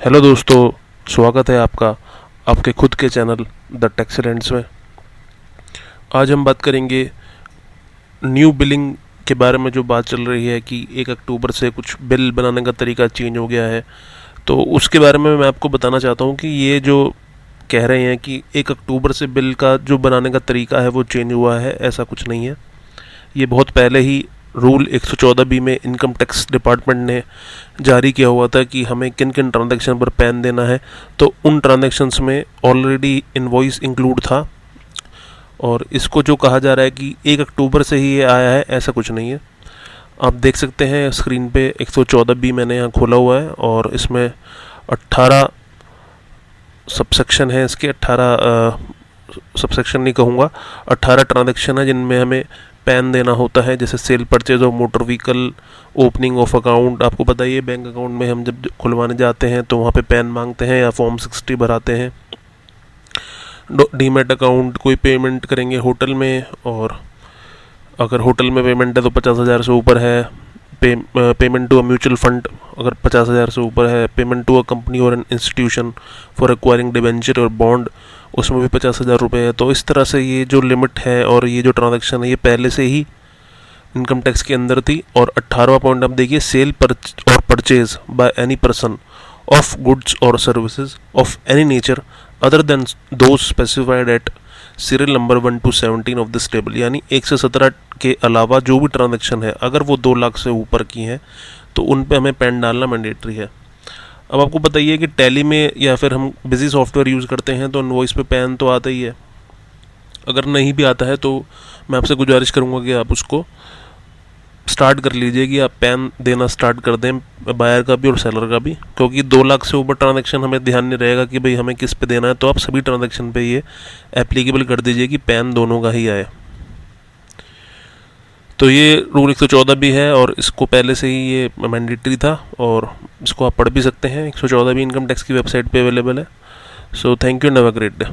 Hello दोस्तों, स्वागत है आपका आपके खुद के चैनल द टेक्सीलेंट्स में। आज हम बात करेंगे न्यू बिलिंग के बारे में। जो बात चल रही है कि 1 अक्टूबर से कुछ बिल बनाने का तरीका चेंज हो गया है, तो उसके बारे में मैं आपको बताना चाहता हूँ कि ये जो कह रहे हैं कि 1 अक्टूबर से बिल का जो बनाने का तरीका है वो चेंज हुआ है, ऐसा कुछ नहीं है। ये बहुत पहले ही रूल 114B में इनकम टैक्स डिपार्टमेंट ने जारी किया हुआ था कि हमें किन किन ट्रांजैक्शन पर पैन देना है। तो उन ट्रांजैक्शंस में ऑलरेडी इनवॉइस इंक्लूड था, और इसको जो कहा जा रहा है कि 1 अक्टूबर से ही ये आया है, ऐसा कुछ नहीं है। आप देख सकते हैं स्क्रीन पे 114B मैंने यहाँ खोला हुआ है, और इसमें 18 सबसेक्शन है। इसके 18 सबसेक्शन नहीं कहूँगा, 18 ट्रांजैक्शन है जिनमें हमें पैन देना होता है। जैसे cell purchase of motor vehicle, opening of account. आपको पता ही है बैंक अकाउंट में हम जब खुलवाने जाते हैं तो वहाँ पे पैन मांगते हैं या फॉर्म 60 भराते हैं। डीमैट अकाउंट, कोई पेमेंट करेंगे होटल में, और अगर होटल में पेमेंट है तो 50,000 से ऊपर है। Payment to a mutual fund अगर 50,000 से ऊपर है। पेमेंट टू अ कंपनी और an institution for acquiring debenture और बॉन्ड, उसमें भी 50,000 रुपये है। तो इस तरह से ये जो लिमिट है और ये जो ट्रांजैक्शन है ये पहले से ही इनकम टैक्स के अंदर थी। और 18वां पॉइंट आप देखिए, सेल और purchase by any person of goods और services of any nature other than those specified at serial number 1 to 17 of this table. यानी 1 से 17 के अलावा जो भी ट्रांजैक्शन है, अगर वो 2 लाख से ऊपर की हैं तो उन पे हमें पैन डालना मैंडेटरी है। अब आपको बताइए कि टैली में या फिर हम बिजी सॉफ्टवेयर यूज़ करते हैं तो इनवॉइस पे पैन तो आता ही है। अगर नहीं भी आता है तो मैं आपसे गुजारिश करूँगा कि आप उसको स्टार्ट कर लीजिए, कि आप पैन देना स्टार्ट कर दें, बायर का भी और सेलर का भी। क्योंकि 2 लाख से ऊपर ट्रांजैक्शन हमें ध्यान नहीं रहेगा कि भाई हमें किस पे देना है, तो आप सभी ट्रांजैक्शन पे ये एप्लीकेबल कर दीजिए कि पैन दोनों का ही आए। तो ये रूल 114 भी है, और इसको पहले से ही ये मैंडेटरी था, और इसको आप पढ़ भी सकते हैं। 114 भी इनकम टैक्स की वेबसाइट पे अवेलेबल है। So thank you and have a great day.